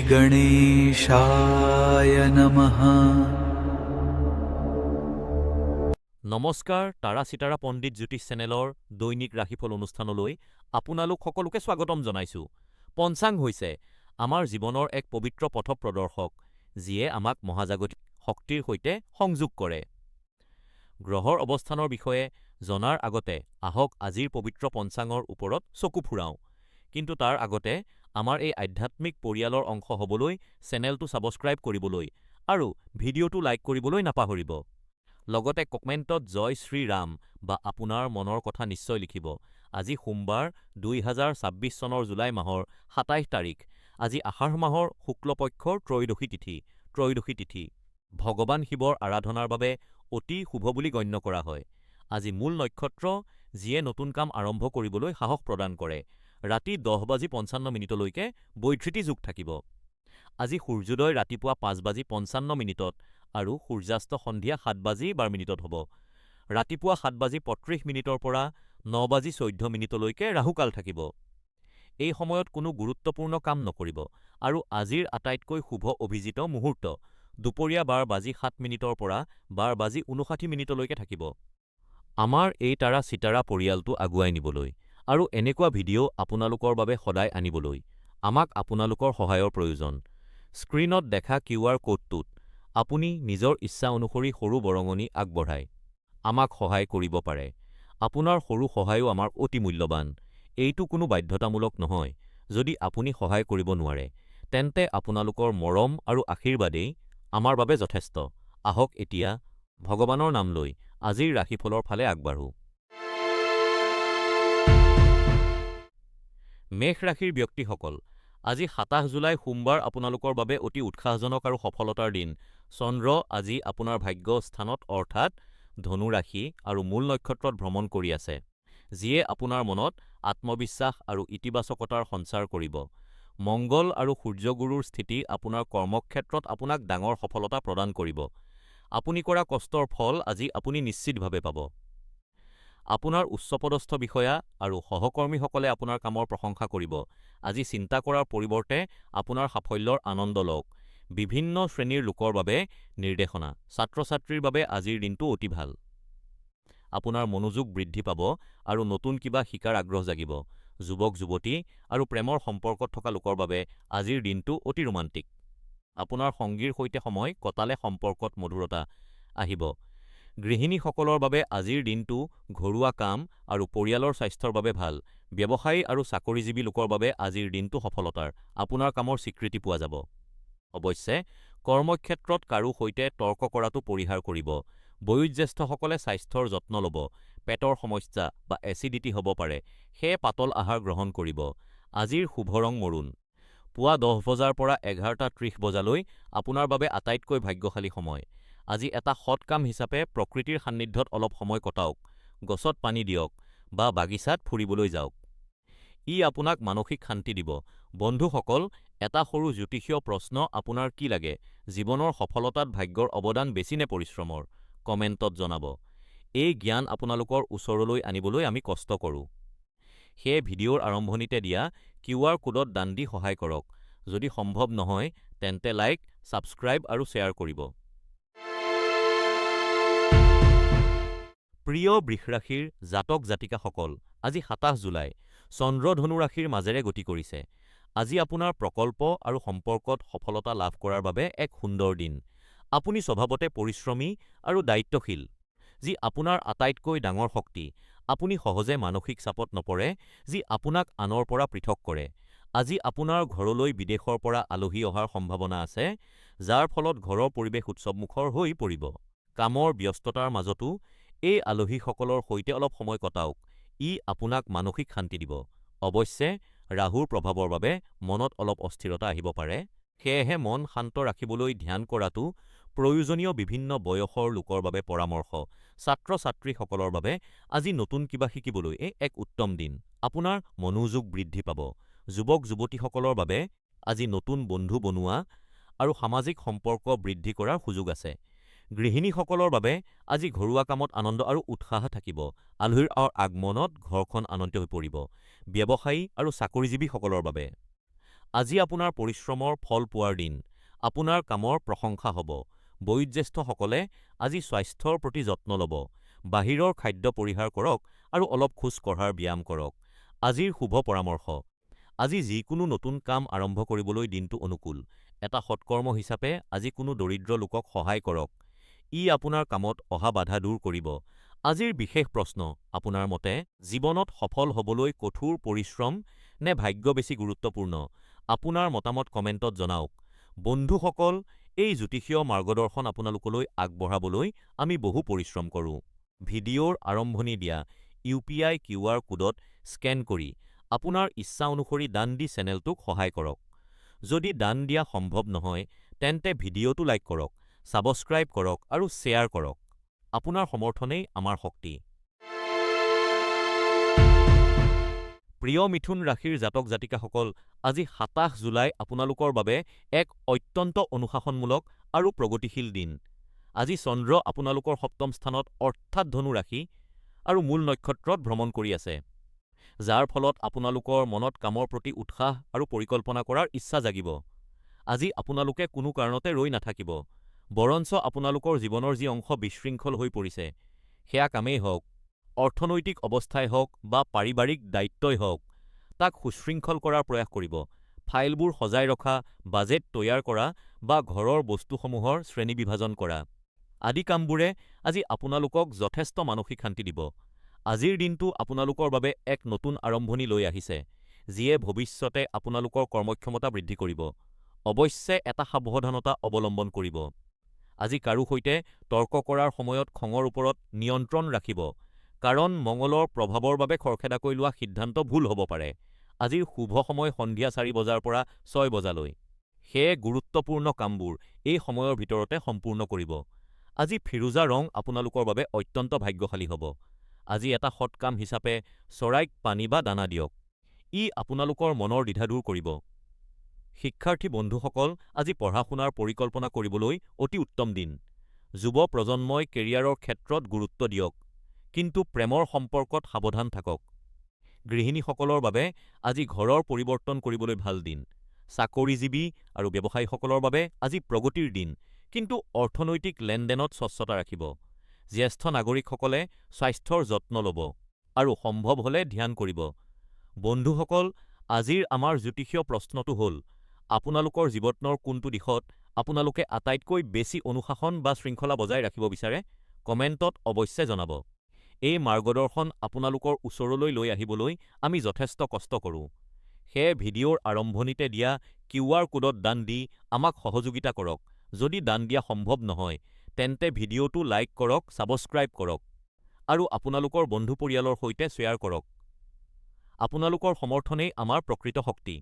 শ্ৰীগণেশায় নমঃ। নমস্কাৰ, তাৰা চিতাৰা পণ্ডিত জ্যোতিষ চেনেলৰ দৈনিক ৰাশিফল অনুষ্ঠানলৈ আপোনালোক সকলোকে স্বাগতম জনাইছোঁ। পঞ্চাং হৈছে আমাৰ জীৱনৰ এক পবিত্ৰ পথপ্ৰদৰ্শক, যিয়ে আমাক মহাজাগতিক শক্তিৰ সৈতে সংযোগ কৰে। গ্ৰহৰ অৱস্থানৰ বিষয়ে জনাৰ আগতে আহক আজিৰ পবিত্ৰ পঞ্চাঙৰ ওপৰত চকু ফুৰাওঁ। কিন্তু তাৰ আগতে আমাৰ এই আধ্যাত্মিক পৰিয়ালৰ অংশ হ'বলৈ চেনেলটো ছাবস্ক্ৰাইব কৰিবলৈ আৰু ভিডিঅ'টো লাইক কৰিবলৈ নাপাহৰিব। লগতে কমেণ্টত জয় শ্ৰী ৰাম বা আপোনাৰ মনৰ কথা নিশ্চয় লিখিব। আজি সোমবাৰ ২০২৬ চনৰ জুলাই মাহৰ ২৭ তাৰিখ। আজি আষাঢ় মাহৰ শুক্লপক্ষৰ ত্ৰয়োদশী তিথি। ভগৱান শিৱৰ আৰাধনাৰ বাবে অতি শুভ বুলি গণ্য কৰা হয়। আজি মূল নক্ষত্ৰ, যিয়ে নতুন কাম আৰম্ভ কৰিবলৈ সাহস প্ৰদান কৰে। ৰাতি ১০:৫৫লৈকে বৈধৃতি যোগ থাকিব। আজি সূৰ্যোদয় ৰাতিপুৱা ৫:৫৫ আৰু সূৰ্যাস্ত সন্ধিয়া ৭:১২ হ'ব। ৰাতিপুৱা ৭:৩৫ পৰা ৯:১৪লৈকে ৰাহুকাল থাকিব। এই সময়ত কোনো গুৰুত্বপূৰ্ণ কাম নকৰিব। আৰু আজিৰ আটাইতকৈ শুভ অভিজিত মুহূৰ্ত দুপৰীয়া ১২:০৭ পৰা ১২:৫৯লৈকে থাকিব। আমাৰ এই তাৰা চিতাৰা পৰিয়ালটো আগুৱাই নিবলৈ আৰু এনেকুৱা ভিডিঅ' আপোনালোকৰ বাবে সদায় আনিবলৈ আমাক আপোনালোকৰ সহায়ৰ প্ৰয়োজন। স্ক্ৰীনত দেখা QR কোডটোত আপুনি নিজৰ ইচ্ছা অনুসৰি সৰু বৰঙণি আগবঢ়াই আমাক সহায় কৰিব পাৰে। আপোনাৰ সৰু সহায়ো আমাৰ অতি মূল্যৱান। এইটো কোনো বাধ্যতামূলক নহয়। যদি আপুনি সহায় কৰিব নোৱাৰে, তেন্তে আপোনালোকৰ মৰম আৰু আশীৰ্বাদেই আমাৰ বাবে যথেষ্ট। আহক এতিয়া ভগৱানৰ নাম লৈ আজিৰ ৰাশিফলৰ ফালে আগবাঢ়ো। মেষ ৰাশিৰ ব্যক্তিসকল, আজি ২৭ জুলাই সোমবাৰ আপোনালোকৰ বাবে অতি উৎসাহজনক আৰু সফলতাৰ দিন। চন্দ্ৰ আজি আপোনাৰ ভাগ্য স্থানত অৰ্থাৎ ধনু ৰাশি আৰু মূল নক্ষত্ৰত ভ্ৰমণ কৰি আছে, যিয়ে আপোনাৰ মনত আত্মবিশ্বাস আৰু ইতিবাচকতাৰ সঞ্চাৰ কৰিব। মংগল আৰু সূৰ্যগুৰুৰ স্থিতি আপোনাৰ কৰ্মক্ষেত্ৰত আপোনাক ডাঙৰ সফলতা প্ৰদান কৰিব। আপুনি কৰা কষ্টৰ ফল আজি আপুনি নিশ্চিতভাৱে পাব। আপোনাৰ উচ্চপদস্থ বিষয়া আৰু সহকৰ্মীসকলে আপোনাৰ কামৰ প্ৰশংসা কৰিব। আজি চিন্তা কৰাৰ পৰিৱৰ্তে আপোনাৰ সাফল্যৰ আনন্দ লওক। বিভিন্ন শ্ৰেণীৰ লোকৰ বাবে নিৰ্দেশনা। ছাত্ৰ-ছাত্ৰীৰ বাবে আজিৰ দিনটো অতি ভাল। আপোনাৰ মনোযোগ বৃদ্ধি পাব আৰু নতুন কিবা শিকাৰ আগ্ৰহ জাগিব। যুৱক-যুৱতী আৰু প্ৰেমৰ সম্পৰ্কত থকা লোকৰ বাবে আজিৰ দিনটো অতি ৰোমান্টিক। আপোনাৰ সঙ্গীৰ সৈতে সময় কটালে সম্পৰ্কত মধুৰতা আহিব। গৃহিণীসকলৰ বাবে আজিৰ দিনটো ঘৰুৱা কাম আৰু পৰিয়ালৰ স্বাস্থ্যৰ বাবে ভাল। ব্যৱসায়ী আৰু চাকৰিজীৱী লোকৰ বাবে আজিৰ দিনটো সফলতাৰ। আপোনাৰ কামৰ স্বীকৃতি পোৱা যাব। অৱশ্যে, কৰ্মক্ষেত্ৰত কাৰো সৈতে তৰ্ক কৰাটো পৰিহাৰ কৰিব। বয়োজ্যেষ্ঠসকলে স্বাস্থ্যৰ যত্ন ল'ব। পেটৰ সমস্যা বা এচিডিটি হ'ব পাৰে, সেয়ে পাতল আহাৰ গ্ৰহণ কৰিব। আজিৰ শুভ ৰং মৰুণ। পুৱা ১০ বজাৰ পৰা ১১:৩০ বজালৈ আপোনাৰ বাবে আটাইতকৈ ভাগ্যশালী সময়। আজি এটা সৎ কাম হিচাপে প্ৰকৃতিৰ সান্নিধ্যত অলপ সময় কটাওক। গছত পানী দিয়ক বা বাগিচাত ফুৰিবলৈ যাওক। ই আপোনাক মানসিক শান্তি দিব। বন্ধুসকল, এটা সৰু জ্যোতিষীয় প্ৰশ্ন: আপোনাৰ কি লাগে? জীৱনৰ সফলতাত ভাগ্যৰ অৱদান বেছি নে পৰিশ্ৰমৰ? কমেণ্টত জনাব। এই জ্ঞান আপোনালোকৰ ওচৰলৈ আনিবলৈ আমি কষ্ট কৰোঁ। সেয়ে ভিডিঅ'ৰ আৰম্ভণিতে দিয়া QR কোডত দান দি সহায় কৰক। যদি সম্ভৱ নহয়, তেন্তে লাইক, ছাবস্ক্ৰাইব আৰু শ্বেয়াৰ কৰিব। প্ৰিয় বৃষ ৰাশিৰ জাতক জাতিকাসকল, আজি ২৭ জুলাই। চন্দ্ৰ ধনু ৰাশিৰ মাজেৰে গতি কৰিছে। আজি আপোনাৰ প্ৰকল্প আৰু সম্পৰ্কত সফলতা লাভ কৰাৰ বাবে এক সুন্দৰ দিন। আপুনি স্বভাৱতে পৰিশ্ৰমী আৰু দায়িত্বশীল, যি আপোনাৰ আটাইতকৈ ডাঙৰ শক্তি। আপুনি সহজে মানসিক চাপত নপৰে, যি আপোনাক আনৰ পৰা পৃথক কৰে। আজি আপোনাৰ ঘৰলৈ বিদেশৰ পৰা আলহী অহাৰ সম্ভাৱনা আছে, যাৰ ফলত ঘৰৰ পৰিৱেশ উৎসৱমুখৰ হৈ পৰিব। কামৰ ব্যস্ততাৰ মাজতো এই আলহীসকলৰ সৈতে অলপ সময় কটাওক। ই আপোনাক মানসিক শান্তি দিব। অৱশ্যে, ৰাহুৰ প্ৰভাৱৰ বাবে মনত অলপ অস্থিৰতা আহিব পাৰে, সেয়েহে মন শান্ত ৰাখিবলৈ ধ্যান কৰাটো প্ৰয়োজনীয়। বিভিন্ন বয়সৰ লোকৰ বাবে পৰামৰ্শ: ছাত্ৰ-ছাত্ৰীসকলৰ বাবে আজি নতুন কিবা শিকিবলৈ এক উত্তম দিন। আপোনাৰ মনোযোগ বৃদ্ধি পাব। যুৱক-যুৱতীসকলৰ বাবে আজি নতুন বন্ধু বনোৱা আৰু সামাজিক সম্পৰ্ক বৃদ্ধি কৰাৰ সুযোগ আছে। গৃহিণীসকলৰ বাবে আজি ঘৰুৱা কামত আনন্দ আৰু উৎসাহ থাকিব। আলহীৰ আগমনত ঘৰখন আনন্দিত হৈ পৰিব। ব্যৱসায়ী আৰু চাকৰিজীৱীসকলৰ বাবে আজি আপোনাৰ পৰিশ্ৰমৰ ফল পোৱাৰ দিন। আপোনাৰ কামৰ প্ৰশংসা হ'ব। বয়োজ্যেষ্ঠসকলে আজি স্বাস্থ্যৰ প্ৰতি যত্ন ল'ব। বাহিৰৰ খাদ্য পৰিহাৰ কৰক আৰু অলপ খোজ কঢ়াৰ ব্যায়াম কৰক। আজিৰ শুভ পৰামৰ্শ: আজি যিকোনো নতুন কাম আৰম্ভ কৰিবলৈ দিনটো অনুকূল। এটা সৎকৰ্ম হিচাপে আজি কোনো দৰিদ্ৰ লোকক সহায় কৰক। ই আপোনাৰ কামত অহা বাধা দূৰ কৰিব। আজিৰ বিশেষ প্ৰশ্ন: আপোনাৰ মতে জীৱনত সফল হ'বলৈ কঠোৰ পৰিশ্ৰম নে ভাগ্য বেছি গুৰুত্বপূৰ্ণ? আপোনাৰ মতামত কমেণ্টত জনাওক। বন্ধুসকল, এই জ্যোতিষীয় মাৰ্গদৰ্শন আপোনালোকলৈ আগবঢ়াবলৈ আমি বহু পৰিশ্ৰম কৰোঁ। ভিডিঅ'ৰ আৰম্ভণি দিয়া UPI QR কোডত স্কেন কৰি আপোনাৰ ইচ্ছা অনুসৰি দান দি চেনেলটোক সহায় কৰক। যদি দান দিয়া সম্ভৱ নহয়, তেন্তে ভিডিঅ'টো লাইক কৰক, ছাবস্ক্ৰাইব কৰক আৰু শ্বেয়াৰ কৰক। আপোনাৰ সমৰ্থনেই আমাৰ শক্তি। প্ৰিয় মিথুন ৰাশিৰ জাতক জাতিকাসকল, আজি ২৭ জুলাই আপোনালোকৰ বাবে এক অত্যন্ত অনুশাসনমূলক আৰু প্ৰগতিশীল দিন। আজি চন্দ্ৰ আপোনালোকৰ সপ্তম স্থানত অৰ্থাৎ ধনু ৰাশি আৰু মূল নক্ষত্ৰত ভ্ৰমণ কৰি আছে, যাৰ ফলত আপোনালোকৰ মনত কামৰ প্ৰতি উৎসাহ আৰু পৰিকল্পনা কৰাৰ ইচ্ছা জাগিব। আজি আপোনালোকে কোনো কাৰণতে ৰৈ নাথাকিব, বৰঞ্চ আপোনালোকৰ জীৱনৰ যি অংশ বিশৃংখল হৈ পৰিছে, সেয়া কামেই হওক, অৰ্থনৈতিক অৱস্থাই হওক বা পাৰিবাৰিক দায়িত্বই হওক, তাক সুশৃংখল কৰাৰ প্ৰয়াস কৰিব। ফাইলবোৰ সজাই ৰখা, বাজেট তৈয়াৰ কৰা বা ঘৰৰ বস্তুসমূহৰ শ্ৰেণীবিভাজন কৰা আদি কামবোৰে আজি আপোনালোকক যথেষ্ট মানসিক শান্তি দিব। আজিৰ দিনটো আপোনালোকৰ বাবে এক নতুন আৰম্ভণি লৈ আহিছে, যিয়ে ভৱিষ্যতে আপোনালোকৰ কৰ্মক্ষমতা বৃদ্ধি কৰিব। অৱশ্যে এটা সাৱধানতা অৱলম্বন কৰিব। আজি কাৰো সৈতে তৰ্ক কৰাৰ সময়ত খঙৰ ওপৰত নিয়ন্ত্ৰণ ৰাখিব, কাৰণ মঙলৰ প্ৰভাৱৰ বাবে খৰখেদাকৈ লোৱা সিদ্ধান্ত ভুল হ'ব পাৰে। আজিৰ শুভ সময় সন্ধিয়া ৪ বজাৰ পৰা ৬ বজালৈ। সেয়ে গুৰুত্বপূৰ্ণ কামবোৰ এই সময়ৰ ভিতৰতে সম্পূৰ্ণ কৰিব। আজি ফিৰোজা ৰং আপোনালোকৰ বাবে অত্যন্ত ভাগ্যশালী হ'ব। আজি এটা সৎ কাম হিচাপে চৰাইক পানী বা দানা দিয়ক। ই আপোনালোকৰ মনৰ দ্বিধা দূৰ কৰিব। শিক্ষাৰ্থী বন্ধুসকল, আজি পঢ়া-শুনাৰ পৰিকল্পনা কৰিবলৈ অতি উত্তম দিন। যুৱ প্ৰজন্মই কেৰিয়াৰৰ ক্ষেত্ৰত গুৰুত্ব দিয়ক, কিন্তু প্ৰেমৰ সম্পৰ্কত সাৱধান থাকক। গৃহিণীসকলৰ বাবে আজি ঘৰৰ পৰিৱৰ্তন কৰিবলৈ ভাল দিন। চাকৰিজীৱী আৰু ব্যৱসায়ীসকলৰ বাবে আজি প্ৰগতিৰ দিন, কিন্তু অৰ্থনৈতিক লেনদেনত স্বচ্ছতা ৰাখিব। জ্যেষ্ঠ নাগৰিকসকলে স্বাস্থ্যৰ যত্ন ল'ব আৰু সম্ভৱ হ'লে ধ্যান কৰিব। বন্ধুসকল, আজিৰ আমাৰ জ্যোতিষীয় প্ৰশ্নটো হ'ল: আপোনালোকৰ জীৱনৰ কোনটো দিশত আপোনালোকে আটাইতকৈ বেছি অনুশাসন বা শৃংখলা বজাই ৰাখিব বিচাৰে? কমেণ্টত অৱশ্যে জনাব। এই মাৰ্গদৰ্শন আপোনালোকৰ ওচৰলৈ লৈ আহিবলৈ আমি যথেষ্ট কষ্ট কৰোঁ। সেয়ে ভিডিঅ'ৰ আৰম্ভণিতে দিয়া QR কোডত দান দি আমাক সহযোগিতা কৰক। যদি দান দিয়া সম্ভৱ নহয়, তেন্তে ভিডিঅ'টো লাইক কৰক, ছাবস্ক্ৰাইব কৰক আৰু আপোনালোকৰ বন্ধু পৰিয়ালৰ সৈতে শ্বেয়াৰ কৰক। আপোনালোকৰ সমৰ্থনেই আমাৰ প্ৰকৃত শক্তি।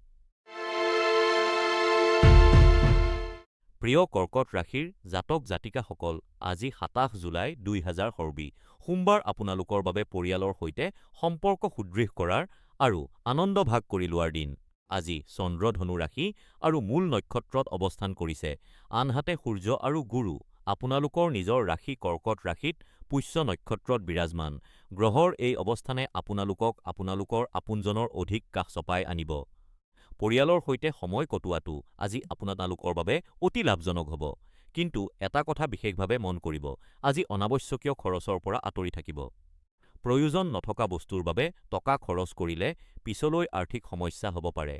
প্ৰিয় কৰ্কট ৰাশিৰ জাতক জাতিকাসকল, আজি ২৭ জুলাই ২০২৪, সোমবাৰ আপোনালোকৰ বাবে পৰিয়ালৰ সৈতে সম্পৰ্ক সুদৃঢ় কৰাৰ আৰু আনন্দ ভাগ কৰি লোৱাৰ দিন। আজি চন্দ্ৰ ধনু ৰাশি আৰু মূল নক্ষত্ৰত অৱস্থান কৰিছে, আনহাতে সূৰ্য আৰু গুৰু আপোনালোকৰ নিজৰ ৰাশি কৰ্কট ৰাশিত পুষ্য নক্ষত্ৰত বিৰাজমান। গ্ৰহৰ এই অৱস্থানে আপোনালোকক আপোনালোকৰ আপোনজনৰ অধিক কাষ চপাই আনিব। পৰিয়ালৰ সৈতে সময় কটোৱাটো আজি আপোনালোকৰ বাবে অতি লাভজনক হ'ব। কিন্তু এটা কথা বিশেষভাৱে মন কৰিব: আজি অনাৱশ্যকীয় খৰচৰ পৰা আঁতৰি থাকিব। প্ৰয়োজন নথকা বস্তুৰ বাবে টকা খৰচ কৰিলে পিছলৈ আৰ্থিক সমস্যা হ'ব পাৰে।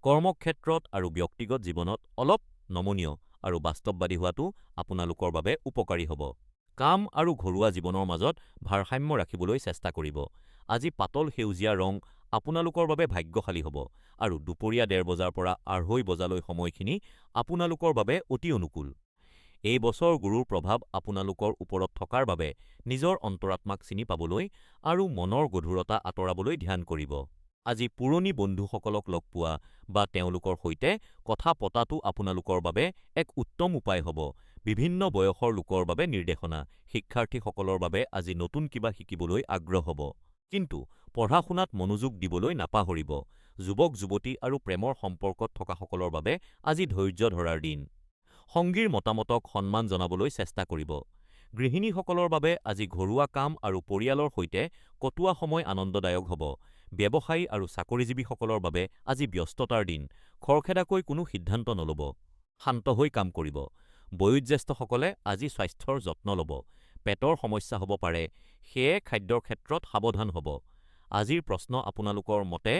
কৰ্মক্ষেত্ৰত আৰু ব্যক্তিগত জীৱনত অলপ নমনীয় আৰু বাস্তৱবাদী হোৱাটো আপোনালোকৰ বাবে উপকাৰী হ'ব। কাম আৰু ঘৰুৱা জীৱনৰ মাজত ভাৰসাম্য ৰাখিবলৈ চেষ্টা কৰিব। আজি পাতল সেউজীয়া ৰং আপোনালোকৰ বাবে ভাগ্যশালী হ'ব আৰু দুপৰীয়া ১:৩০ বজাৰ পৰা ২:৩০ বজালৈ সময়খিনি আপোনালোকৰ বাবে অতি অনুকূল। এই বছৰ গুৰুৰ প্ৰভাৱ আপোনালোকৰ ওপৰত থকাৰ বাবে নিজৰ অন্তৰাত্মাক চিনি পাবলৈ আৰু মনৰ গধুৰতা আঁতৰাবলৈ ধ্যান কৰিব। আজি পুৰণি বন্ধুসকলক লগ পোৱা বা তেওঁলোকৰ সৈতে কথা পতাটো আপোনালোকৰ বাবে এক উত্তম উপায় হ'ব। বিভিন্ন বয়সৰ লোকৰ বাবে নিৰ্দেশনা: শিক্ষাৰ্থীসকলৰ বাবে আজি নতুন কিবা শিকিবলৈ আগ্ৰহ হ'ব, কিন্তু পঢ়া-শুনাত মনোযোগ দিবলৈ নাপাহৰিব। যুৱক-যুৱতী আৰু প্ৰেমৰ সম্পৰ্কত থকাসকলৰ বাবে আজি ধৈৰ্য ধৰাৰ দিন। সংগীৰ মতামতক সন্মান জনাবলৈ চেষ্টা কৰিব। গৃহিণীসকলৰ বাবে আজি ঘৰুৱা কাম আৰু পৰিয়ালৰ সৈতে কটোৱা সময় আনন্দদায়ক হ'ব। ব্যৱসায়ী আৰু চাকৰিজীৱীসকলৰ বাবে আজি ব্যস্ততাৰ দিন। খৰখেদাকৈ কোনো সিদ্ধান্ত নল'ব। শান্ত হৈ কাম কৰিব। বয়োজ্যেষ্ঠসকলে আজি স্বাস্থ্যৰ যত্ন ল'ব। পেটৰ সমস্যা হ'ব পাৰে, সেয়ে খাদ্যৰ ক্ষেত্ৰত সাৱধান হ'ব। আজিৰ প্ৰশ্ন আপোনালোকৰ মতে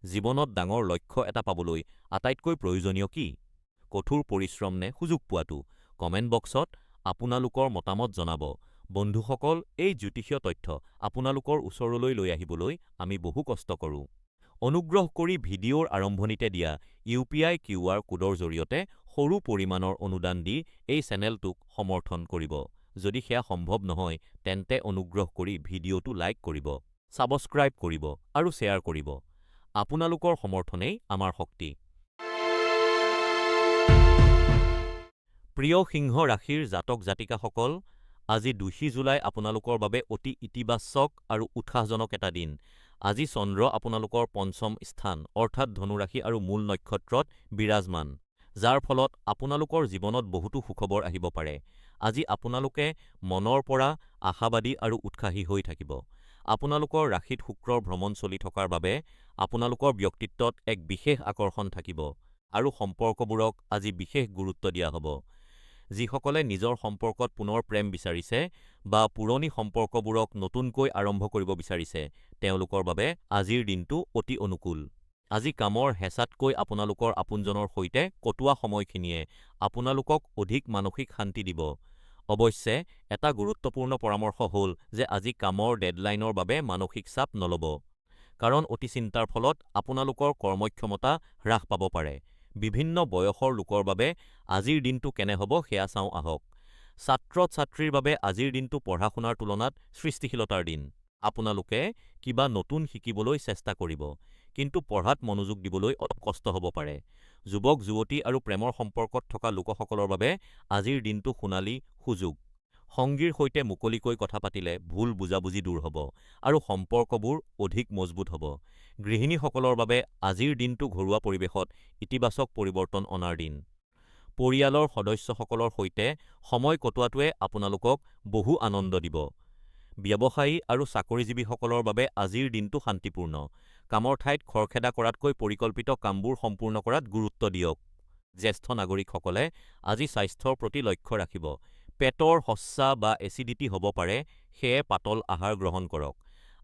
জীৱনত ডাঙৰ লক্ষ্য এটা পাবলৈ আটাইতকৈ প্ৰয়োজনীয় কি? কঠোৰ পৰিশ্ৰম নে সুযোগ পোৱাটো? কমেণ্ট বক্সত আপোনালোকৰ মতামত জনাব। বন্ধুসকল, এই জ্যোতিষীয় তথ্য আপোনালোকৰ ওচৰলৈ লৈ আহিবলৈ আমি বহু কষ্ট কৰোঁ। অনুগ্ৰহ কৰি ভিডিঅ'ৰ আৰম্ভণিতে দিয়া UPI QR কোডৰ জৰিয়তে সৰু পৰিমাণৰ অনুদান দি এই চেনেলটোক সমৰ্থন কৰিব। যদি সেয়া সম্ভৱ নহয়, তেন্তে অনুগ্ৰহ কৰি ভিডিঅ'টো লাইক কৰিব, ছাবস্ক্ৰাইব কৰিব আৰু শ্বেয়াৰ কৰিব। আপোনালোকৰ সমৰ্থনেই আমাৰ শক্তি। প্ৰিয় সিংহ ৰাশিৰ জাতক জাতিকাসকল, আজি ২ জুলাই আপোনালোকৰ বাবে অতি ইতিবাচক আৰু উৎসাহজনক এটা দিন। আজি চন্দ্ৰ আপোনালোকৰ পঞ্চম স্থান অৰ্থাৎ ধনু ৰাশি আৰু মূল নক্ষত্ৰত বিৰাজমান, যাৰ ফলত আপোনালোকৰ জীৱনত বহুতো সুখবৰ আহিব পাৰে। আজি আপোনালোকে মনৰ পৰা আশাবাদী আৰু উৎসাহী হৈ থাকিব। আপোনালোকৰ ৰাশিত শুক্ৰৰ ভ্ৰমণ চলি থকাৰ বাবে আপোনালোকৰ ব্যক্তিত্বত এক বিশেষ আকৰ্ষণ থাকিব আৰু সম্পৰ্কবোৰক আজি বিশেষ গুৰুত্ব দিয়া হ'ব। যিসকলে নিজৰ সম্পৰ্কত পুনৰ প্ৰেম বিচাৰিছে বা পুৰণি সম্পৰ্কবোৰক নতুনকৈ আৰম্ভ কৰিব বিচাৰিছে, তেওঁলোকৰ বাবে আজিৰ দিনটো অতি অনুকূল। আজি কামৰ হেঁচাতকৈ আপোনালোকৰ আপোনজনৰ সৈতে কটোৱা সময়খিনিয়ে আপোনালোকক অধিক মানসিক শান্তি দিব। অৱশ্যে, এটা গুৰুত্বপূৰ্ণ পৰামৰ্শ হ'ল যে আজি কামৰ ডেডলাইনৰ বাবে মানসিক চাপ নল'ব, কাৰণ অতি চিন্তাৰ ফলত আপোনালোকৰ কৰ্মক্ষমতা হ্ৰাস পাব পাৰে। বিভিন্ন বয়সৰ লোকৰ বাবে আজিৰ দিনটো কেনে হ'ব সেয়া চাওঁ আহক। ছাত্ৰ-ছাত্ৰীৰ বাবে আজিৰ দিনটো পঢ়া-শুনাৰ তুলনাত সৃষ্টিশীলতাৰ দিন। আপোনালোকে কিবা নতুন শিকিবলৈ চেষ্টা কৰিব, কিন্তু পঢ়াত মনোযোগ দিবলৈ অলপ কষ্ট হ'ব পাৰে। যুৱক-যুৱতী আৰু প্ৰেমৰ সম্পৰ্কত থকা লোকসকলৰ বাবে আজিৰ দিনটো সোণালী সুযোগ। সংগীৰ সৈতে মুকলিকৈ কথা পাতিলে ভুল বুজাবুজি দূৰ হ'ব আৰু সম্পৰ্কবোৰ অধিক মজবুত হ'ব। গৃহিণীসকলৰ বাবে আজিৰ দিনটো ঘৰুৱা পৰিৱেশত ইতিবাচক পৰিৱৰ্তন অনাৰ দিন। পৰিয়ালৰ সদস্যসকলৰ সৈতে সময় কটোৱাটোৱে আপোনালোকক বহু আনন্দ দিব। ব্যৱসায়ী আৰু চাকৰিজীৱীসকলৰ বাবে আজিৰ দিনটো শান্তিপূৰ্ণ। কামৰ ঠাইত খৰখেদা কৰাতকৈ পৰিকল্পিত কামবোৰ সম্পূৰ্ণ কৰাত গুৰুত্ব দিয়ক। জ্যেষ্ঠ নাগৰিকসকলে আজি স্বাস্থ্যৰ প্ৰতি লক্ষ্য ৰাখিব। পেটৰ সমস্যা বা এচিডিটি হ'ব পাৰে, সেয়ে পাতল আহাৰ গ্ৰহণ কৰক।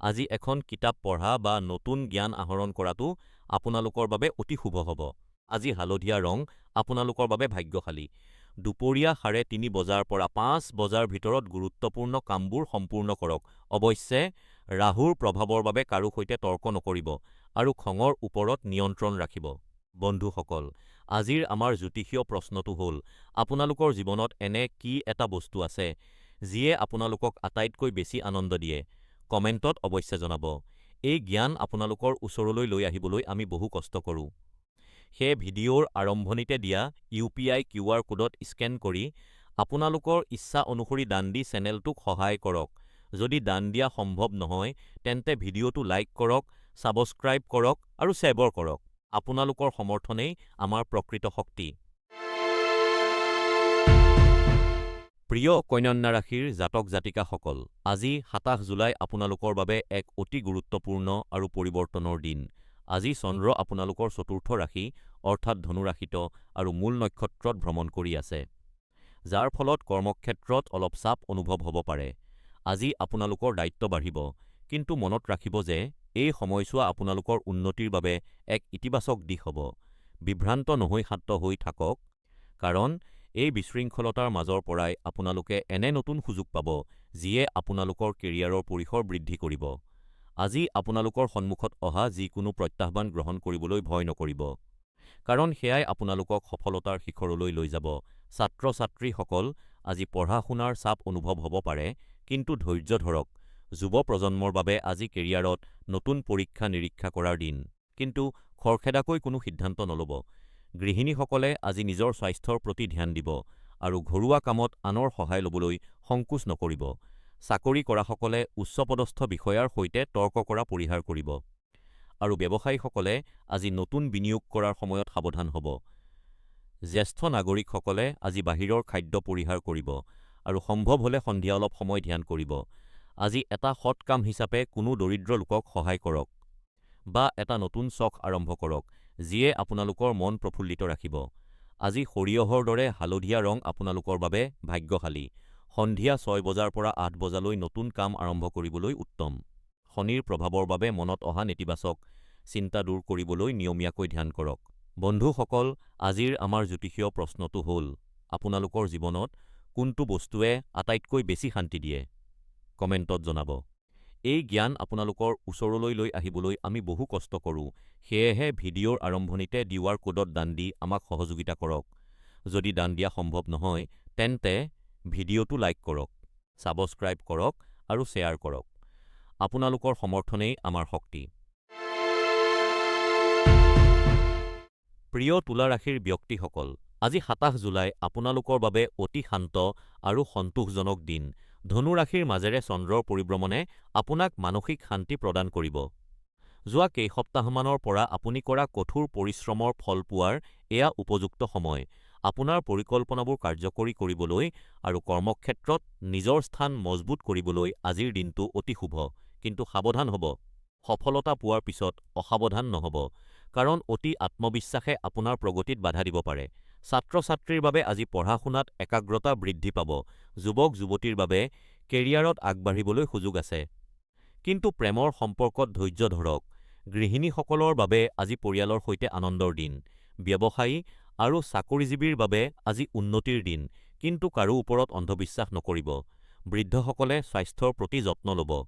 আজি এখন কিতাপ পঢ়া বা নতুন জ্ঞান আহৰণ কৰাটো আপোনালোকৰ বাবে অতি শুভ হ'ব। আজি হালধীয়া ৰং আপোনালোকৰ বাবে ভাগ্যশালী। দুপৰীয়া ৩:৩০ বজাৰ পৰা ৫ বজাৰ ভিতৰত গুৰুত্বপূৰ্ণ কামবোৰ সম্পূৰ্ণ কৰক। অৱশ্যে, ৰাহুৰ প্ৰভাৱৰ বাবে কাৰো সৈতে তৰ্ক নকৰিব আৰু খঙৰ ওপৰত নিয়ন্ত্ৰণ ৰাখিব। বন্ধুসকল, আজিৰ আমাৰ জ্যোতিষীয় প্ৰশ্নটো হ'ল, আপোনালোকৰ জীৱনত এনে কি এটা বস্তু আছে যিয়ে আপোনালোকক আটাইতকৈ বেছি আনন্দ দিয়ে? কমেণ্টত অৱশ্যে জনাব। এই জ্ঞান আপোনালোকৰ ওচৰলৈ লৈ আহিবলৈ আমি বহু কষ্ট কৰোঁ। সেয়ে ভিডিঅ'ৰ আৰম্ভণিতে দিয়া UPI QR কোডত স্কেন কৰি আপোনালোকৰ ইচ্ছা অনুসৰি দান দি চেনেলটোক সহায় কৰক। যদি দান দিয়া সম্ভৱ নহয়, তেন্তে ভিডিঅ'টো লাইক কৰক, ছাবস্ক্ৰাইব কৰক আৰু শ্বেয়াৰ কৰক। আপোনালোকৰ সমৰ্থনেই আমাৰ প্ৰকৃত শক্তি। প্ৰিয় কন্যা ৰাশিৰ জাতক জাতিকাসকল, আজি ২৭ জুলাই আপোনালোকৰ বাবে এক অতি গুৰুত্বপূৰ্ণ আৰু পৰিৱৰ্তনৰ দিন। আজি চন্দ্ৰ আপোনালোকৰ চতুৰ্থ ৰাশি অৰ্থাৎ ধনু ৰাশিত আৰু মূল নক্ষত্ৰত ভ্ৰমণ কৰি আছে, যাৰ ফলত কৰ্মক্ষেত্ৰত অলপ চাপ অনুভৱ হ'ব পাৰে। আজি আপোনালোকৰ দায়িত্ব বাঢ়িব, কিন্তু মনত ৰাখিব যে এই সময়ছোৱা আপোনালোকৰ উন্নতিৰ বাবে এক ইতিবাচক দিশ হ'ব। বিভ্ৰান্ত নহৈ শান্ত হৈ থাকক, কাৰণ এই বিশৃংখলতাৰ মাজৰ পৰাই আপোনালোকে এনে নতুন সুযোগ পাব যিয়ে আপোনালোকৰ কেৰিয়াৰৰ পৰিসৰ বৃদ্ধি কৰিব। আজি আপোনালোকৰ সন্মুখত অহা যিকোনো প্ৰত্যাহ্বান গ্ৰহণ কৰিবলৈ ভয় নকৰিব, কাৰণ সেয়াই আপোনালোকক সফলতাৰ শিখৰলৈ লৈ যাব। ছাত্ৰ-ছাত্ৰীসকল, আজি পঢ়া-শুনাৰ চাপ অনুভৱ হ'ব পাৰে, কিন্তু ধৈৰ্য ধৰক। যুৱ প্ৰজন্মৰ বাবে আজি কেৰিয়াৰত নতুন পৰীক্ষা-নিৰীক্ষা কৰাৰ দিন, কিন্তু খৰখেদাকৈ কোনো সিদ্ধান্ত নল'ব। গৃহিণীসকলে আজি নিজৰ স্বাস্থ্যৰ প্ৰতি ধ্যান দিব আৰু ঘৰুৱা কামত আনৰ সহায় ল'বলৈ সংকোচ নকৰিব। চাকৰি কৰাসকলে উচ্চপদস্থ বিষয়াৰ সৈতে তৰ্ক কৰা পৰিহাৰ কৰিব। আৰু ব্যৱসায়ীসকলে আজি নতুন বিনিয়োগ কৰাৰ সময়ত সাৱধান হ'ব। জ্যেষ্ঠ নাগৰিকসকলে আজি বাহিৰৰ খাদ্য পৰিহাৰ কৰিব আৰু সম্ভৱ হ'লে সন্ধিয়া অলপ সময় ধ্যান কৰিব। আজি এটা সৎ কাম হিচাপে কোনো দৰিদ্ৰ লোকক সহায় কৰক বা এটা নতুন চখ আৰম্ভ কৰক, যিয়ে আপোনালোকৰ মন প্ৰফুল্লিত ৰাখিব। আজি সৰিয়হৰ দৰে হালধীয়া ৰং আপোনালোকৰ বাবে ভাগ্যশালী। সন্ধিয়া ৬ বজাৰ পৰা ৮ বজালৈ নতুন কাম আৰম্ভ কৰিবলৈ উত্তম। শনিৰ প্ৰভাৱৰ বাবে মনত অহা নেতিবাচক চিন্তা দূৰ কৰিবলৈ নিয়মীয়াকৈ ধ্যান কৰক। বন্ধুসকল, আজিৰ আমাৰ জ্যোতিষীয় প্ৰশ্নটো হ'ল, আপোনালোকৰ জীৱনত কোনটো বস্তুৱে আটাইতকৈ বেছি শান্তি দিয়ে? কমেণ্টত জনাব। এই জ্ঞান আপোনালোকৰ ওচৰলৈ লৈ আহিবলৈ আমি বহু কষ্ট কৰোঁ, সেয়েহে ভিডিঅ'ৰ আৰম্ভণিতে QR কোডত দান দি আমাক সহযোগিতা কৰক। যদি দান দিয়া সম্ভৱ নহয়, তেন্তে ভিডিঅ'টো লাইক কৰক, ছাবস্ক্ৰাইব কৰক আৰু শ্বেয়াৰ কৰক। আপোনালোকৰ সমৰ্থনেই আমাৰ শক্তি। প্ৰিয় তুলা ৰাশিৰ ব্যক্তিসকল, আজি ২৭ জুলাই আপোনালোকৰ বাবে অতি শান্ত আৰু সন্তোষজনক দিন। ধনু ৰাশিৰ মাজেৰে চন্দ্ৰৰ পৰিভ্ৰমণে আপোনাক মানসিক শান্তি প্ৰদান কৰিব। যোৱা কেইসপ্তাহমানৰ পৰা আপুনি কৰা কঠোৰ পৰিশ্ৰমৰ ফল পোৱাৰ এয়া উপযুক্ত সময়। আপোনাৰ পৰিকল্পনাবোৰ কাৰ্যকৰী কৰিবলৈ আৰু কৰ্মক্ষেত্ৰত নিজৰ স্থান মজবুত কৰিবলৈ আজিৰ দিনটো অতি শুভ। কিন্তু সাৱধান হ'ব, সফলতা পোৱাৰ পিছত অসাৱধান নহ'ব, কাৰণ অতি আত্মবিশ্বাসে আপোনাৰ প্ৰগতিত বাধা দিব পাৰে। ছাত্ৰ-ছাত্ৰীৰ বাবে আজি পঢ়া-শুনাত একাগ্ৰতা বৃদ্ধি পাব। যুৱক-যুৱতীৰ বাবে কেৰিয়াৰত আগবাঢ়িবলৈ সুযোগ আছে। কিন্তু প্ৰেমৰ সম্পৰ্কত ধৈৰ্য ধৰক। গৃহিণীসকলৰ বাবে আজি পৰিয়ালৰ সৈতে আনন্দৰ দিন। ব্যৱসায়ী আৰু চাকৰিজীৱীৰ বাবে আজি উন্নতিৰ দিন, কিন্তু কাৰো ওপৰত অন্ধবিশ্বাস নকৰিব। বৃদ্ধসকলে স্বাস্থ্যৰ প্ৰতি যত্ন ল'ব।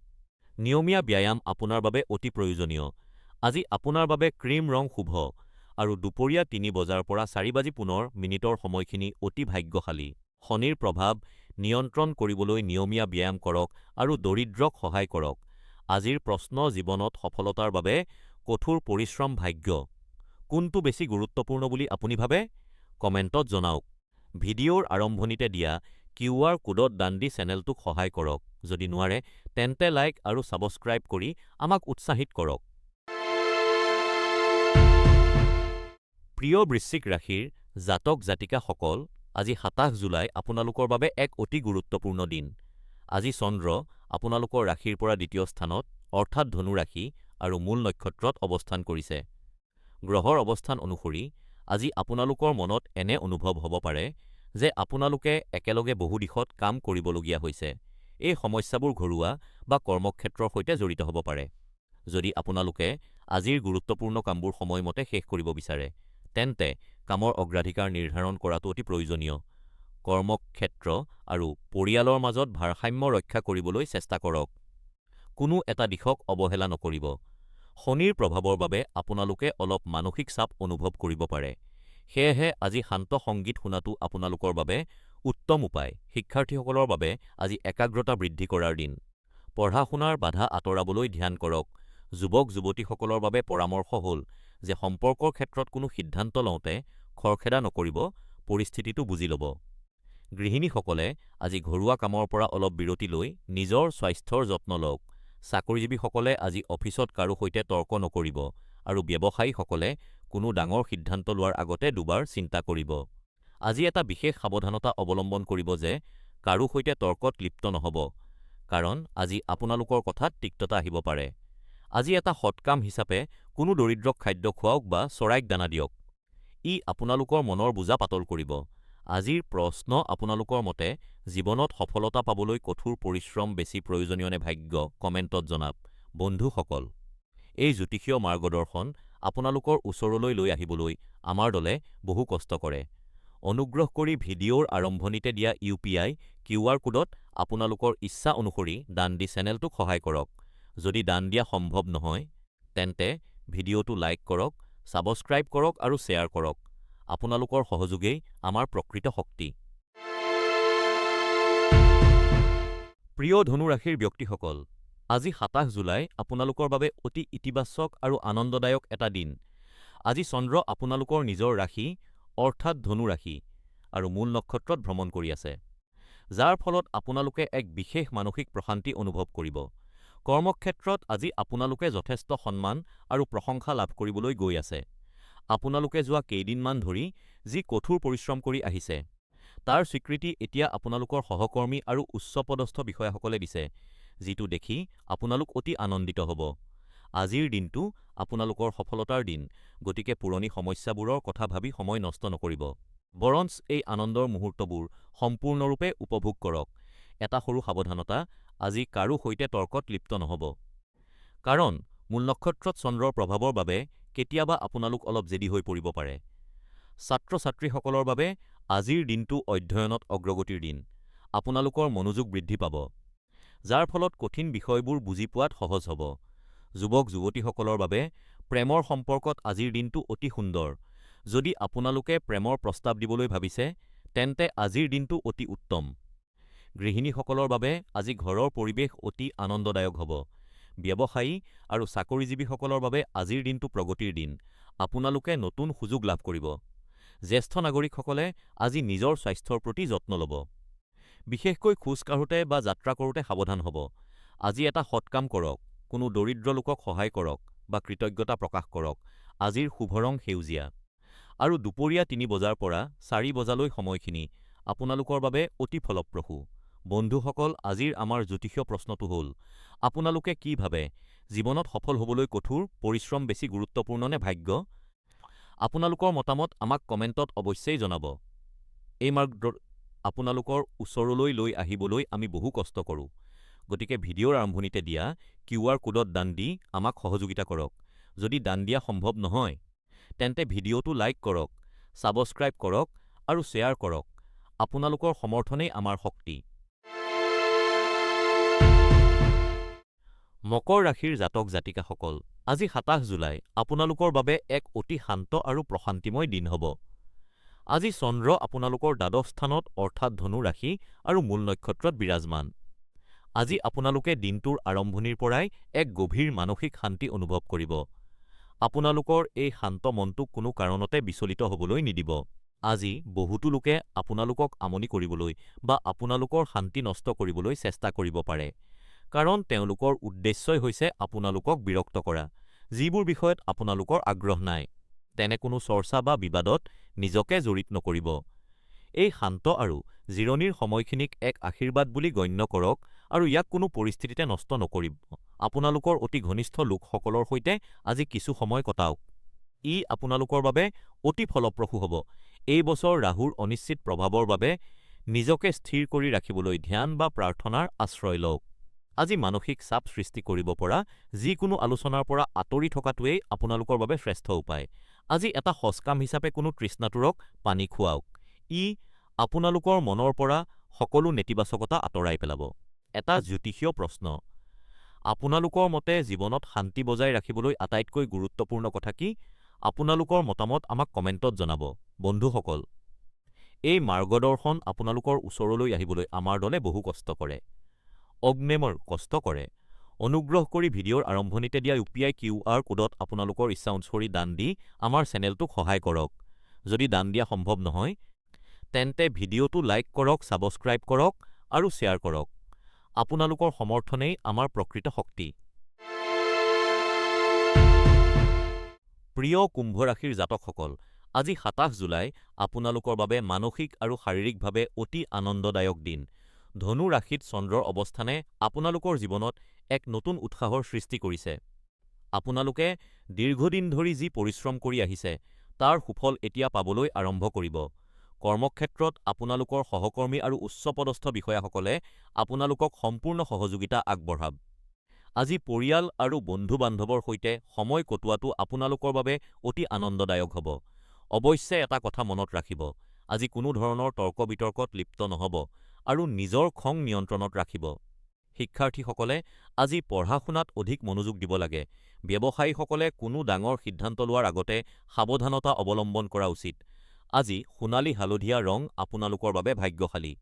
নিয়মীয়া ব্যায়াম আপোনাৰ বাবে অতি প্ৰয়োজনীয়। আজি আপোনাৰ বাবে ক্ৰীম ৰং শুভ আৰু দুপৰীয়া ৩ বজাৰ পৰা ৪:১৫ সময়খিনি অতি ভাগ্যশালী। শনিৰ প্ৰভাৱ নিয়ন্ত্ৰণ কৰিবলৈ নিয়মীয়া ব্যায়াম কৰক আৰু দৰিদ্ৰক সহায় কৰক। আজিৰ প্ৰশ্ন, জীৱনত সফলতাৰ বাবে কঠোৰ পৰিশ্ৰম ভাগ্য। কোনটো বেছি গুৰুত্বপূৰ্ণ বুলি আপুনি ভাবে? কমেণ্টত জনাওক। ভিডিঅ'ৰ আৰম্ভণিতে দিয়া QR কোডত দান দি চেনেলটোক সহায় কৰক। যদি নোৱাৰে, তেন্তে লাইক আৰু ছাবস্ক্ৰাইব কৰি আমাক উৎসাহিত কৰক। প্ৰিয় বৃশ্চিক ৰাশিৰ জাতক-জাতিকাসকল, আজি ২৭ জুলাই আপোনালোকৰ বাবে এক অতি গুৰুত্বপূৰ্ণ দিন। আজি চন্দ্ৰ আপোনালোকৰ ৰাশিৰ পৰা দ্বিতীয় স্থানত, অৰ্থাৎ ধনু ৰাশি আৰু মূল নক্ষত্ৰত অৱস্থান কৰিছে। গ্ৰহৰ অৱস্থান অনুসৰি আজি আপোনালোকৰ মনত এনে অনুভৱ হ'ব পাৰে যে আপোনালোকে একেলগে বহু দিশত কাম কৰিবলগীয়া হৈছে। এই সমস্যাবোৰ ঘৰুৱা বা কৰ্মক্ষেত্ৰৰ সৈতে জড়িত হ'ব পাৰে। যদি আপোনালোকে আজিৰ গুৰুত্বপূৰ্ণ কামবোৰ সময়মতে শেষ কৰিব বিচাৰে, তেন্তে কামৰ অগ্ৰাধিকাৰ নিৰ্ধাৰণ কৰাটো অতি প্ৰয়োজনীয়। কৰ্মক্ষেত্ৰ আৰু পৰিয়ালৰ মাজত ভাৰসাম্য ৰক্ষা কৰিবলৈ চেষ্টা কৰক। কোনো এটা দিশক অৱহেলা নকৰিব। শনিৰ প্ৰভাৱৰ বাবে আপোনালোকে অলপ মানসিক চাপ অনুভৱ কৰিব পাৰে। সেয়েহে আজি শান্ত সংগীত শুনাটো আপোনালোকৰ বাবে উত্তম উপায়। শিক্ষাৰ্থীসকলৰ বাবে আজি একাগ্ৰতা বৃদ্ধি কৰাৰ দিন। পঢ়া-শুনাৰ বাধা আঁতৰাবলৈ ধ্যান কৰক। যুৱক-যুৱতীসকলৰ বাবে পৰামৰ্শ হ'ল যে সম্পৰ্কৰ ক্ষেত্ৰত কোনো সিদ্ধান্ত লওঁতে খৰখেদা নকৰিব, পৰিস্থিতিটো বুজি ল'ব। গৃহিণীসকলে আজি ঘৰুৱা কামৰ পৰা অলপ বিৰতি লৈ নিজৰ স্বাস্থ্যৰ যত্ন লওক। চাকৰিজীৱীসকলে আজি অফিচত কাৰো সৈতে তৰ্ক নকৰিব আৰু ব্যৱসায়ীসকলে কোনো ডাঙৰ সিদ্ধান্ত লোৱাৰ আগতে দুবাৰ চিন্তা কৰিব। আজি এটা বিশেষ সাৱধানতা অৱলম্বন কৰিব যে কাৰো সৈতে তৰ্কত লিপ্ত নহ'ব, কাৰণ আজি আপোনালোকৰ কথাত তিক্ততা আহিব পাৰে। আজি এটা সৎকাম হিচাপে কোনো দৰিদ্ৰক খাদ্য খুৱাওক বা চৰাইক দানা দিয়ক। ই আপোনালোকৰ মনৰ বোজা পাতল কৰিব। আজিৰ প্ৰশ্ন, আপোনালোকৰ মতে জীৱনত সফলতা পাবলৈ কঠোৰ পৰিশ্ৰম বেছি প্ৰয়োজনীয় নে ভাগ্য? কমেণ্টত জনাওক। বন্ধুসকল, এই জ্যোতিষীয় মাৰ্গদৰ্শন আপোনালোকৰ ওচৰলৈ লৈ আহিবলৈ আমাৰ দলে বহু কষ্ট কৰে। অনুগ্ৰহ কৰি ভিডিঅ'ৰ আৰম্ভণিতে দিয়া UPI QR কোডত আপোনালোকৰ ইচ্ছা অনুসৰি দান দি চেনেলটোক সহায় কৰক। যদি দান দিয়া সম্ভৱ নহয়, তেন্তে ভিডিঅ'টো লাইক কৰক, ছাবস্ক্ৰাইব কৰক আৰু শ্বেয়াৰ কৰক। আপোনালোকৰ সহযোগেই আমাৰ প্ৰকৃত শক্তি। প্ৰিয় ধনু ৰাশিৰ ব্যক্তিসকল, আজি ২৭ জুলাই আপোনালোকৰ বাবে অতি ইতিবাচক আৰু আনন্দদায়ক এটা দিন। আজি চন্দ্ৰ আপোনালোকৰ নিজৰ ৰাশি, অৰ্থাৎ ধনু ৰাশি আৰু মূল নক্ষত্ৰত ভ্ৰমণ কৰি আছে, যাৰ ফলত আপোনালোকে এক বিশেষ মানসিক প্ৰশান্তি অনুভৱ কৰিব। কৰ্মক্ষেত্ৰত আজি আপোনালোকে যথেষ্ট সন্মান আৰু প্ৰশংসা লাভ কৰিবলৈ গৈ আছে। আপোনালোকে যোৱা কেইদিনমান ধৰি যি কঠোৰ পৰিশ্ৰম কৰি আহিছে, তাৰ স্বীকৃতি এতিয়া আপোনালোকৰ সহকৰ্মী আৰু উচ্চপদস্থ বিষয়াসকলে দিছে, যিটো দেখি আপোনালোক অতি আনন্দিত হ'ব। আজিৰ দিনটো আপোনালোকৰ সফলতাৰ দিন, গতিকে পুৰণি সমস্যাবোৰৰ কথা ভাবি সময় নষ্ট নকৰিব। বৰঞ্চ এই আনন্দৰ মুহূৰ্তবোৰ সম্পূৰ্ণৰূপে উপভোগ কৰক। এটা সৰু সাৱধানতা, আজি কাৰো সৈতে তৰ্কত লিপ্ত নহ'ব। কাৰণ মূল নক্ষত্ৰত চন্দ্ৰৰ প্ৰভাৱৰ বাবে কেতিয়াবা আপোনালোক অলপ জেদী হৈ পৰিব পাৰে। ছাত্ৰ-ছাত্ৰীসকলৰ বাবে আজিৰ দিনটো অধ্যয়নত অগ্ৰগতিৰ দিন। আপোনালোকৰ মনোযোগ বৃদ্ধি পাব, যাৰ ফলত কঠিন বিষয়বোৰ বুজি পোৱাত সহজ হ'ব। যুৱক-যুৱতীসকলৰ বাবে প্ৰেমৰ সম্পৰ্কত আজিৰ দিনটো অতি সুন্দৰ। যদি আপোনালোকে প্ৰেমৰ প্ৰস্তাৱ দিবলৈ ভাবিছে, তেন্তে আজিৰ দিনটো অতি উত্তম। গৃহিণীসকলৰ বাবে আজি ঘৰৰ পৰিৱেশ অতি আনন্দদায়ক হ'ব। ব্যৱসায়ী আৰু চাকৰিজীৱীসকলৰ বাবে আজিৰ দিনটো প্ৰগতিৰ দিন। আপোনালোকে নতুন সুযোগ লাভ কৰিব। জ্যেষ্ঠ নাগৰিকসকলে আজি নিজৰ স্বাস্থ্যৰ প্ৰতি যত্ন ল'ব। বিশেষকৈ খোজ কাঢ়োতে বা যাত্ৰা কৰোঁতে সাৱধান হ'ব। আজি এটা সৎ কাম কৰক, কোনো দৰিদ্ৰ লোকক সহায় কৰক বা কৃতজ্ঞতা প্ৰকাশ কৰক। আজিৰ শুভ ৰং সেউজীয়া। আৰু দুপৰীয়া ৩ বজাৰ পৰা ৪ বজালৈ সময়খিনি আপোনালোকৰ বাবে অতি ফলপ্ৰসূ। বন্ধুসকল, আজিৰ আমাৰ জ্যোতিষীয় প্ৰশ্নটো হ'ল, আপোনালোকে কি ভাবে, জীৱনত সফল হ'বলৈ কঠোৰ পৰিশ্ৰম বেছি গুৰুত্বপূৰ্ণ নে ভাগ্য? আপোনালোকৰ মতামত আমাক কমেণ্টত অৱশ্যেই জনাব। এই আপোনালোকৰ ওচৰলৈ লৈ আহিবলৈ আমি বহু কষ্ট কৰোঁ। গতিকে ভিডিঅ'ৰ আৰম্ভণিতে দিয়া QR কোডত দান দি আমাক সহযোগিতা কৰক। যদি দান দিয়া সম্ভৱ নহয়, তেন্তে ভিডিঅ'টো লাইক কৰক, ছাবস্ক্ৰাইব কৰক আৰু শ্বেয়াৰ কৰক। আপোনালোকৰ সমৰ্থনেই আমাৰ শক্তি। মকৰ ৰাশিৰ জাতক-জাতিকাসকল, আজি ২৭ জুলাই আপোনালোকৰ বাবে এক অতি শান্ত আৰু প্ৰশান্তিময় দিন হ'ব। আজি চন্দ্ৰ আপোনালোকৰ দ্বাদশ স্থানত অৰ্থাৎ ধনু ৰাশি আৰু মূল নক্ষত্ৰত বিৰাজমান। আজি আপোনালোকে দিনটোৰ আৰম্ভণিৰ পৰাই এক গভীৰ মানসিক শান্তি অনুভৱ কৰিব। আপোনালোকৰ এই শান্ত মনটোক কোনো কাৰণতে বিচলিত হ'বলৈ নিদিব। আজি বহুতো লোকে আপোনালোকক আমনি কৰিবলৈ বা আপোনালোকৰ শান্তি নষ্ট কৰিবলৈ চেষ্টা কৰিব পাৰে, কাৰণ তেওঁলোকৰ উদ্দেশ্যই হৈছে আপোনালোকক বিৰক্ত কৰা, যিবোৰ বিষয়ত আপোনালোকৰ আগ্ৰহ নাই। তেনে কোনো চৰ্চা বা বিবাদত নিজকে জড়িত নকৰিব। এই শান্ত আৰু জিৰণিৰ সময়খিনিক এক আশীৰ্বাদ বুলি গণ্য কৰক আৰু ইয়াক কোনো পৰিস্থিতিতে নষ্ট নকৰিব। আপোনালোকৰ অতি ঘনিষ্ঠ লোকসকলৰ সৈতে আজি কিছু সময় কটাওক। ই আপোনালোকৰ বাবে অতি ফলপ্ৰসূ হ'ব। এই বছৰ ৰাহুৰ অনিশ্চিত প্ৰভাৱৰ বাবে নিজকে স্থিৰ কৰি ৰাখিবলৈ ধ্যান বা প্ৰাৰ্থনাৰ আশ্ৰয় লওক। আজি মানসিক চাপ সৃষ্টি কৰিব পৰা যিকোনো আলোচনাৰ পৰা আঁতৰি থকাটোৱেই আপোনালোকৰ বাবে শ্ৰেষ্ঠ উপায়। আজি এটা সৎকাম হিচাপে কোনো তৃষ্ণাতুৰক পানী খুৱাওক। ই আপোনালোকৰ মনৰ পৰা সকলো নেতিবাচকতা আঁতৰাই পেলাব। এটা জ্যোতিষীয় প্ৰশ্ন, আপোনালোকৰ মতে জীৱনত শান্তি বজাই ৰাখিবলৈ আটাইতকৈ গুৰুত্বপূৰ্ণ কথা কি? আপোনালোকৰ মতামত আমাক কমেণ্টত জনাব। বন্ধুসকল, এই মাৰ্গদৰ্শন আপোনালোকৰ ওচৰলৈ আহিবলৈ আমাৰ দলে বহু কষ্ট কৰে। অগ্নেমৰ কষ্ট কৰে। অনুগ্ৰহ কৰি ভিডিঅ'ৰ আৰম্ভণিতে দিয়া UPI QR কোডত আপোনালোকৰ ইচ্ছা অনুসৰি দান দি আমাৰ চেনেলটোক সহায় কৰক। যদি দান দিয়া সম্ভৱ নহয়, তেন্তে ভিডিঅ'টো লাইক কৰক, ছাবস্ক্ৰাইব কৰক আৰু শ্বেয়াৰ কৰক। আপোনালোকৰ সমৰ্থনেই আমাৰ প্ৰকৃত শক্তি। প্ৰিয় কুম্ভ ৰাশিৰ জাতকসকল, আজি ২৭ জুলাই আপোনালোকৰ বাবে মানসিক আৰু শাৰীৰিকভাৱে অতি আনন্দদায়ক দিন। ধনু ৰাশিত চন্দ্ৰৰ অৱস্থানে আপোনালোকৰ জীৱনত এক নতুন উৎসাহৰ সৃষ্টি কৰিছে। আপোনালোকে দীৰ্ঘদিন ধৰি যি পৰিশ্ৰম কৰি আহিছে, তাৰ সুফল এতিয়া পাবলৈ আৰম্ভ কৰিব। কৰ্মক্ষেত্ৰত আপোনালোকৰ সহকৰ্মী আৰু উচ্চপদস্থ বিষয়াসকলে আপোনালোকক সম্পূৰ্ণ সহযোগিতা আগবঢ়াব। আজি পৰিয়াল আৰু বন্ধু-বান্ধৱৰ সৈতে সময় কটোৱাটো আপোনালোকৰ বাবে অতি আনন্দদায়ক হ'ব। অৱশ্যে এটা কথা মনত ৰাখিব, আজি কোনো ধৰণৰ তৰ্ক-বিতৰ্কত লিপ্ত নহ'ব আৰু নিজৰ খং নিয়ন্ত্ৰণত ৰাখিব। শিক্ষাৰ্থীসকলে আজি পঢ়া-শুনাত অধিক মনোযোগ দিব লাগে। ব্যৱসায়ীসকলে কোনো ডাঙৰ সিদ্ধান্ত লোৱাৰ আগতে সাৱধানতা অৱলম্বন কৰা উচিত। আজি সোণালী হালধীয়া ৰং আপোনালোকৰ বাবে ভাগ্যশালী।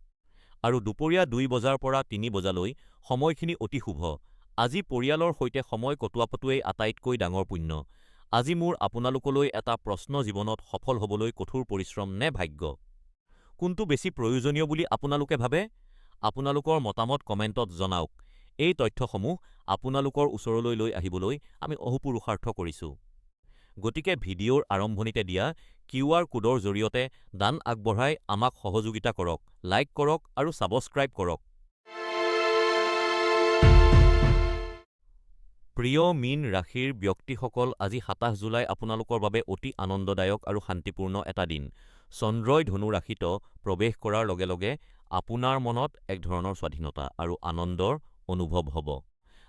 আৰু দুপৰীয়া ২ বজাৰ পৰা ৩ বজালৈ সময়খিনি অতি শুভ। আজি পৰিয়ালৰ সৈতে সময় কটোৱাটোৱেই আটাইতকৈ ডাঙৰ পুণ্য। আজি মোৰ আপোনালোকলৈ এটা প্ৰশ্ন, জীৱনত সফল হ'বলৈ কঠোৰ পৰিশ্ৰম নে ভাগ্য? কোনটো বেছি প্ৰয়োজনীয় বুলি আপোনালোকে ভাবে? আপোনালোকৰ মতামত কমেণ্টত জনাওক। এই তথ্যসমূহ আপোনালোকৰ ওচৰলৈ লৈ আহিবলৈ আমি অহোপুৰুষাৰ্থ কৰিছোঁ। গতিকে ভিডিঅ'ৰ আৰম্ভণিতে দিয়া কিউআৰ কোডৰ জৰিয়তে দান আগবঢ়াই আমাক সহযোগিতা কৰক, লাইক কৰক আৰু ছাবস্ক্ৰাইব কৰক। প্ৰিয় মীন ৰাশিৰ ব্যক্তিসকল, আজি ২৭ জুলাই আপোনালোকৰ বাবে অতি আনন্দদায়ক আৰু শান্তিপূৰ্ণ এটা দিন। চন্দ্ৰই ধনু ৰাশিত প্ৰৱেশ কৰাৰ লগে লগে আপোনাৰ মনত এক ধৰণৰ স্বাধীনতা আৰু আনন্দৰ অনুভৱ হ'ব।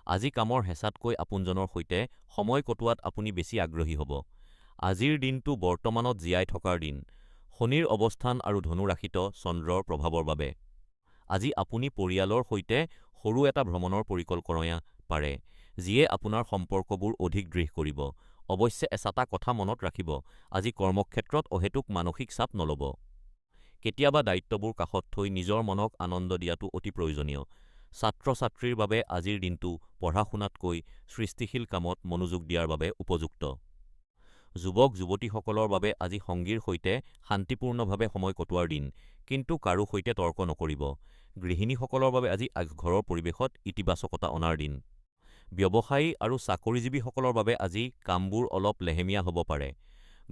আজি কামৰ হেঁচাতকৈ আপোনজনৰ সৈতে সময় কটোৱাত আপুনি বেছি আগ্ৰহী হ'ব। আজিৰ দিনটো বৰ্তমানত জীয়াই থকাৰ দিন, শনিৰ অৱস্থান আৰু ধনু ৰাশিত চন্দ্ৰৰ প্ৰভাৱৰ বাবে। আজি আপুনি পৰিয়ালৰ সৈতে সৰু এটা ভ্ৰমণৰ পৰিকল্পনা পাৰে, যিয়ে আপোনাৰ সম্পৰ্কবোৰ অধিক দৃঢ় কৰিব। অৱশ্যে এচাটা কথা মনত ৰাখিব, আজি কৰ্মক্ষেত্ৰত অহেতুক মানসিক চাপ নল'ব। কেতিয়াবা দায়িত্ববোৰ কাষত থৈ নিজৰ মনক আনন্দ দিয়াটো অতি প্ৰয়োজনীয়। ছাত্ৰ-ছাত্ৰীৰ বাবে আজিৰ দিনটো পঢ়া-শুনাতকৈ সৃষ্টিশীল কামত মনোযোগ দিয়াৰ বাবে উপযুক্ত। যুৱক-যুৱতীসকলৰ বাবে আজি সংগীৰ সৈতে শান্তিপূৰ্ণভাৱে সময় কটোৱাৰ দিন, কিন্তু কাৰো সৈতে তৰ্ক নকৰিব। গৃহিণীসকলৰ বাবে আজি ঘৰৰ পৰিৱেশত ইতিবাচকতা অনাৰ দিন। ব্যৱসায়ী আৰু চাকৰিজীৱীসকলৰ বাবে আজি কামবোৰ অলপ লেহেমীয়া হ'ব পাৰে,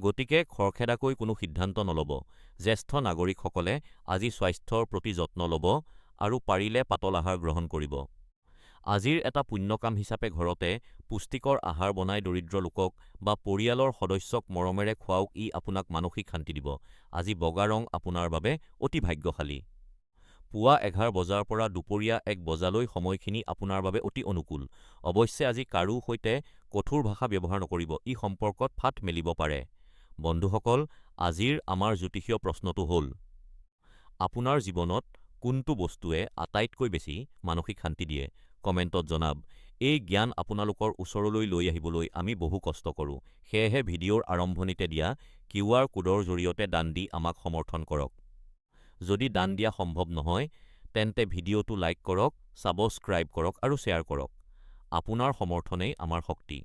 গতিকে খৰখেদাকৈ কোনো সিদ্ধান্ত নল'ব। জ্যেষ্ঠ নাগৰিকসকলে আজি স্বাস্থ্যৰ প্ৰতি যত্ন ল'ব আৰু পাৰিলে পাতল আহাৰ গ্ৰহণ কৰিব। আজিৰ এটা পুণ্য কাম হিচাপে ঘৰতে পুষ্টিকৰ আহাৰ বনাই দৰিদ্ৰ লোকক বা পৰিয়ালৰ সদস্যক মৰমেৰে খুৱাওক, ই আপোনাক মানসিক শান্তি দিব। আজি বগা ৰং আপোনাৰ বাবে অতি ভাগ্যশালী। পুৱা ১১ বজাৰ পৰা দুপৰীয়া ১ বজালৈ সময়খিনি আপোনাৰ বাবে অতি অনুকূল। অৱশ্যে আজি কাৰো সৈতে কঠোৰ ভাষা ব্যৱহাৰ নকৰিব, ই সম্পৰ্কত ফাট মেলিব পাৰে। বন্ধুসকল, আজিৰ আমাৰ জ্যোতিষীয় প্ৰশ্নটো হ'ল, আপোনাৰ জীৱনত কোনটো বস্তুৱে আটাইতকৈ বেছি মানসিক শান্তি দিয়ে? কমেণ্টত জনাব। এই জ্ঞান আপোনালোকৰ ওচৰলৈ লৈ আহিবলৈ আমি বহু কষ্ট কৰোঁ, সেয়েহে ভিডিঅ'ৰ আৰম্ভণিতে দিয়া কিউআৰ কোডৰ জৰিয়তে দান দি আমাক সমৰ্থন কৰক। যদি দান দিয়া সম্ভৱ নহয়, তেন্তে ভিডিঅ'টো লাইক কৰক, ছাবস্ক্ৰাইব কৰক আৰু শ্বেয়াৰ কৰক। আপোনাৰ সমৰ্থনেই আমাৰ শক্তি।